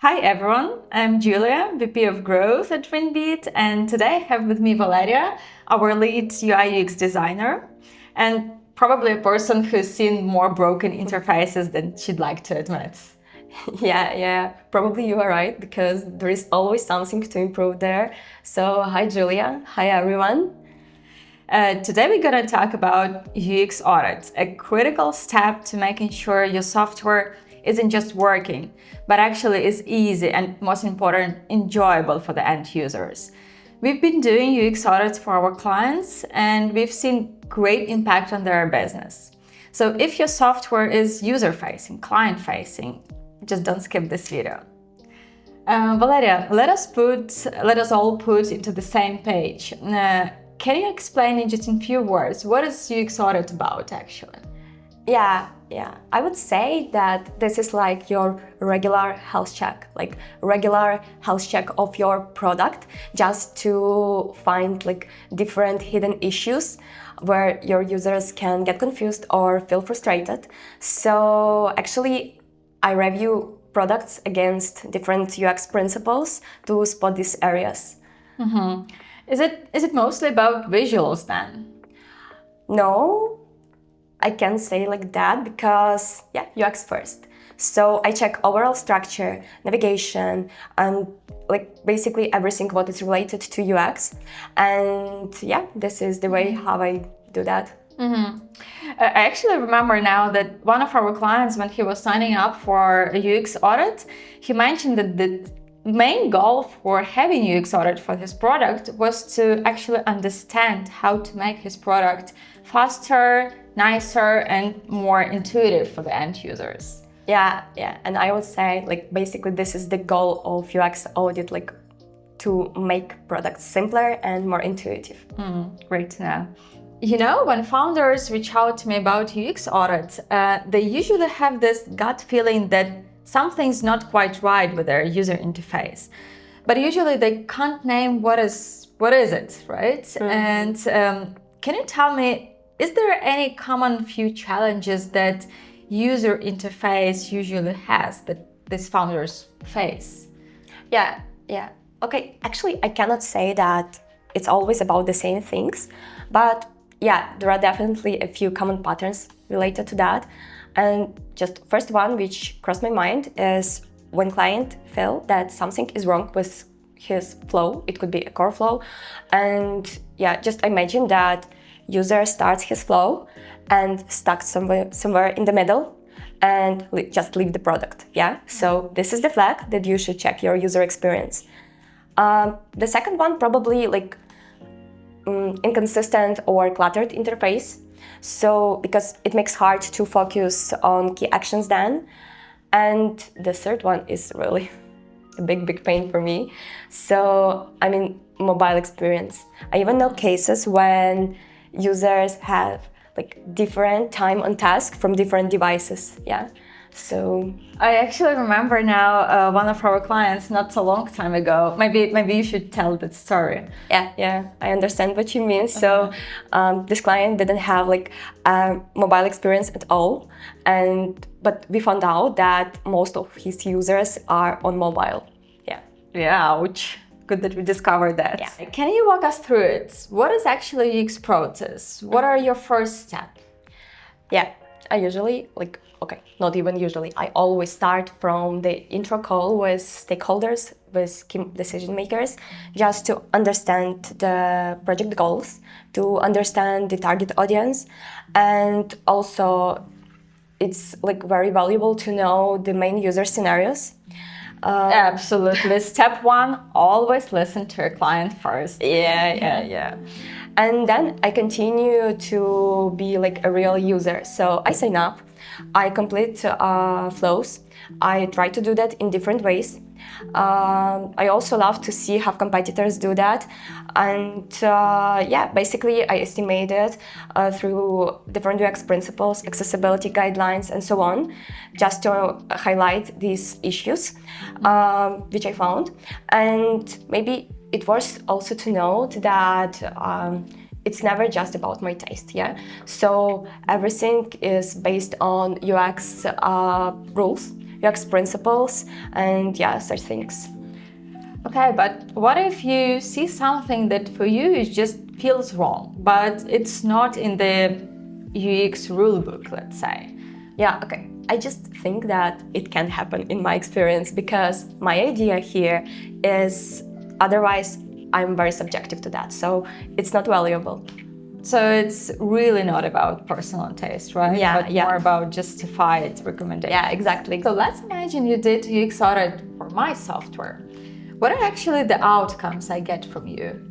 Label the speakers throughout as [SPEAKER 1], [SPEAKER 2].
[SPEAKER 1] Hi everyone, I'm Julia, VP of Growth at Reenbit, and today I have with me Valeria, our lead UI UX designer, and probably a person who's seen more broken interfaces than she'd like to admit.
[SPEAKER 2] Yeah, probably you are right, because there is always something to improve there. So hi Julia, hi everyone.
[SPEAKER 1] Today we're going to talk about UX audit, a critical step to making sure your software isn't just working, but actually is easy and, most important, enjoyable for the end users. We've been doing UX audits for our clients and we've seen great impact on their business. So if your software is user-facing, client-facing, just don't skip this video. Valeria, let us all put into the same page. Can you explain in just in few words, what is UX audit about actually?
[SPEAKER 2] Yeah. I would say that this is like your regular health check, like regular health check of your product, just to find like different hidden issues where your users can get confused or feel frustrated. So actually, I review products against different UX principles to spot these areas.
[SPEAKER 1] Mm-hmm. Is it mostly about visuals then?
[SPEAKER 2] No, I can't say like that because, UX first. So I check overall structure, navigation, and like basically everything what is related to UX. And this is the way how I do that.
[SPEAKER 1] Mm-hmm. I actually remember now that one of our clients, when he was signing up for a UX audit, he mentioned that the main goal for having UX audit for his product was to actually understand how to make his product faster, nicer, and more intuitive for the end users.
[SPEAKER 2] Yeah, and I would say like basically this is the goal of UX audit, like to make products simpler and more intuitive.
[SPEAKER 1] Great to know. You know, when founders reach out to me about UX audits, they usually have this gut feeling that something's not quite right with their user interface, but usually they can't name what is it, right? And can you tell me, is there any common few challenges that user interface usually has that these founders face?
[SPEAKER 2] Yeah. Okay, actually, I cannot say that it's always about the same things, but there are definitely a few common patterns related to that. And just first one which crossed my mind is when client feel that something is wrong with his flow. It could be a core flow, and just imagine that user starts his flow and stuck somewhere in the middle and just leave the product. So this is the flag that you should check your user experience. The second one, probably like inconsistent or cluttered interface. So because it makes hard to focus on key actions then. And the third one is really a big pain for me. So I mean, mobile experience. I even know cases when users have like different time on task from different devices. So
[SPEAKER 1] I actually remember now one of our clients not so long time ago. Maybe you should tell that story.
[SPEAKER 2] Yeah, I understand what you mean. So this client didn't have like a mobile experience at all, but we found out that most of his users are on mobile.
[SPEAKER 1] Ouch. Good that we discovered that. Can you walk us through it? What is actually UX process? What are your first steps?
[SPEAKER 2] I usually not even usually. I always start from the intro call with stakeholders, with key decision makers, just to understand the project goals, to understand the target audience, and also it's like very valuable to know the main user scenarios.
[SPEAKER 1] Absolutely. Step one, always listen to your client first.
[SPEAKER 2] Yeah. And then I continue to be like a real user. So I sign up, I complete flows. I try to do that in different ways. I also love to see how competitors do that. And basically I estimate it through different UX principles, accessibility guidelines, and so on, just to highlight these issues which I found. And maybe it was also to note that it's never just about my taste, So everything is based on UX rules, UX principles, and yeah, such things.
[SPEAKER 1] Okay, but what if you see something that for you it just feels wrong, but it's not in the UX rulebook, let's say?
[SPEAKER 2] Yeah, okay. I just think that it can happen in my experience, because my idea here is otherwise I'm very subjective to that, so it's not valuable.
[SPEAKER 1] So it's really not about personal taste, right?
[SPEAKER 2] Yeah,
[SPEAKER 1] but
[SPEAKER 2] yeah.
[SPEAKER 1] more about justified recommendation.
[SPEAKER 2] Yeah, exactly.
[SPEAKER 1] So let's imagine you did UX audit for my software. What are actually the outcomes I get from you?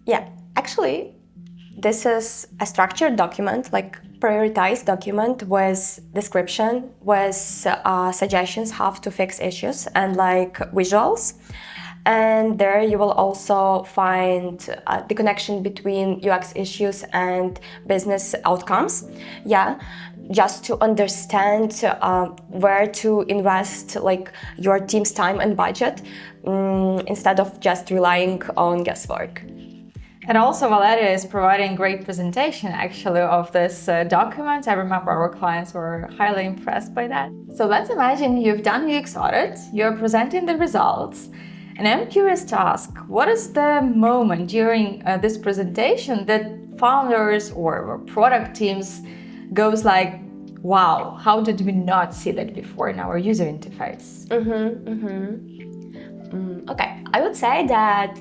[SPEAKER 2] Yeah, actually, this is a structured document, like prioritized document with description, with suggestions how to fix issues and like visuals. And there you will also find the connection between UX issues and business outcomes. Yeah, just to understand where to invest like your team's time and budget instead of just relying on guesswork.
[SPEAKER 1] And also Valeria is providing great presentation actually of this document. I remember our clients were highly impressed by that. So let's imagine you've done UX audit, you're presenting the results, and I'm curious to ask, what is the moment during this presentation that founders or product teams goes like, wow, how did we not see that before in our user interface?
[SPEAKER 2] Okay, I would say that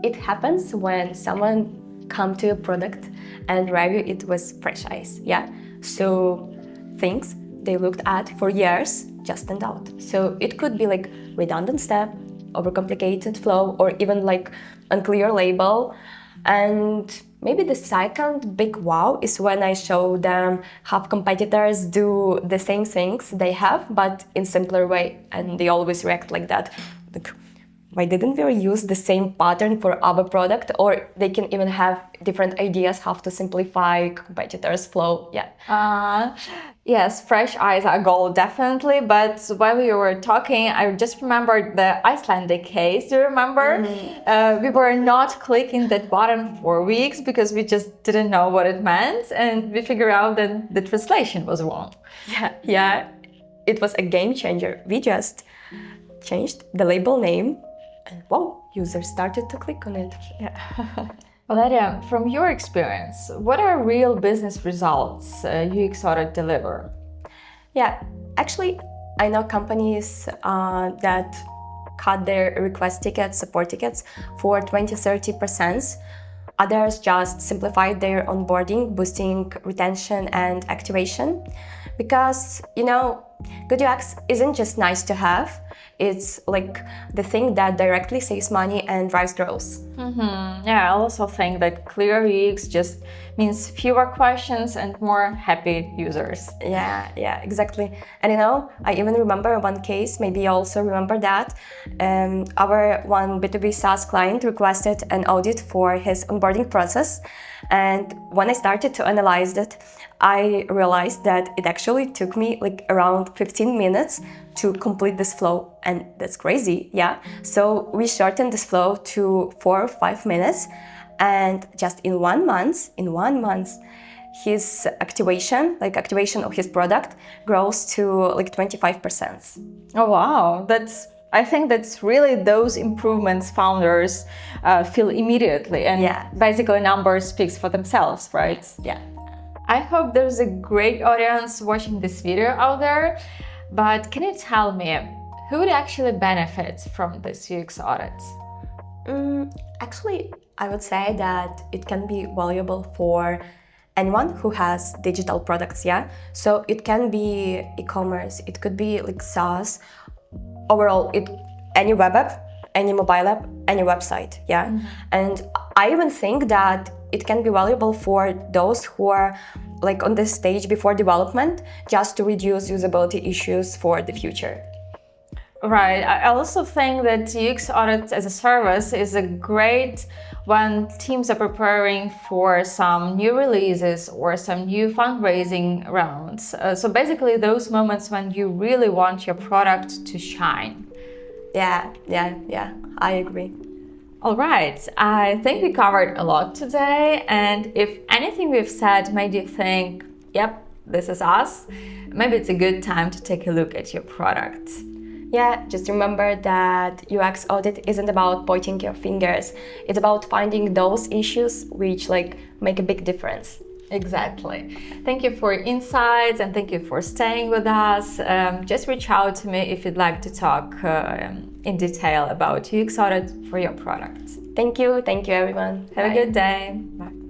[SPEAKER 2] it happens when someone come to a product and review it with fresh eyes, yeah? So things they looked at for years just stand out. So it could be like redundant step, overcomplicated flow, or even like unclear label. And maybe the second big wow is when I show them how competitors do the same things they have, but in simpler way. And they always react like that. Like, why didn't we use the same pattern for other product? Or they can even have different ideas how to simplify competitors' flow. Yeah.
[SPEAKER 1] Yes, fresh eyes are gold, definitely. But while we were talking, I just remembered the Icelandic case. Do you remember? We were not clicking that button for weeks because we just didn't know what it meant, and we figured out that the translation was wrong.
[SPEAKER 2] Yeah. It was a game changer. We just changed the label name, and wow, users started to click on it.
[SPEAKER 1] Yeah. Valeria, from your experience, what are real business results UX audit deliver?
[SPEAKER 2] Yeah, actually, I know companies that cut their request tickets, support tickets for 20-30%. Others just simplified their onboarding, boosting retention and activation. Because, you know, good UX isn't just nice to have, it's like the thing that directly saves money and drives growth.
[SPEAKER 1] Yeah, I also think that clear UX just means fewer questions and more happy users.
[SPEAKER 2] Yeah, exactly. And you know, I even remember one case, maybe you also remember that. Our one B2B SaaS client requested an audit for his onboarding process. And when I started to analyze it, I realized that it actually took me like around 15 minutes to complete this flow, and that's crazy, yeah? So we shortened this flow to 4 or 5 minutes, and just in 1 month, his activation of his product grows to like 25%.
[SPEAKER 1] Oh wow, I think that's really those improvements founders feel immediately, and basically numbers speaks for themselves, right?
[SPEAKER 2] Yeah.
[SPEAKER 1] I hope there's a great audience watching this video out there, but can you tell me who would actually benefit from this UX audit?
[SPEAKER 2] Actually, I would say that it can be valuable for anyone who has digital products, yeah? So it can be e-commerce, it could be like SaaS, overall, any web app, any mobile app, any website, yeah? And I even think that it can be valuable for those who are like on this stage before development, just to reduce usability issues for the future.
[SPEAKER 1] Right. I also think that UX audit as a service is a great when teams are preparing for some new releases or some new fundraising rounds. So basically those moments when you really want your product to shine.
[SPEAKER 2] Yeah, I agree.
[SPEAKER 1] All right, I think we covered a lot today, and if anything we've said made you think, yep, this is us, maybe it's a good time to take a look at your product.
[SPEAKER 2] Yeah, just remember that UX audit isn't about pointing your fingers. It's about finding those issues which make a big difference.
[SPEAKER 1] Exactly. Thank you for your insights and thank you for staying with us. Just reach out to me if you'd like to talk in detail about UX audit for your products.
[SPEAKER 2] Thank you everyone.
[SPEAKER 1] Have a good day. Bye.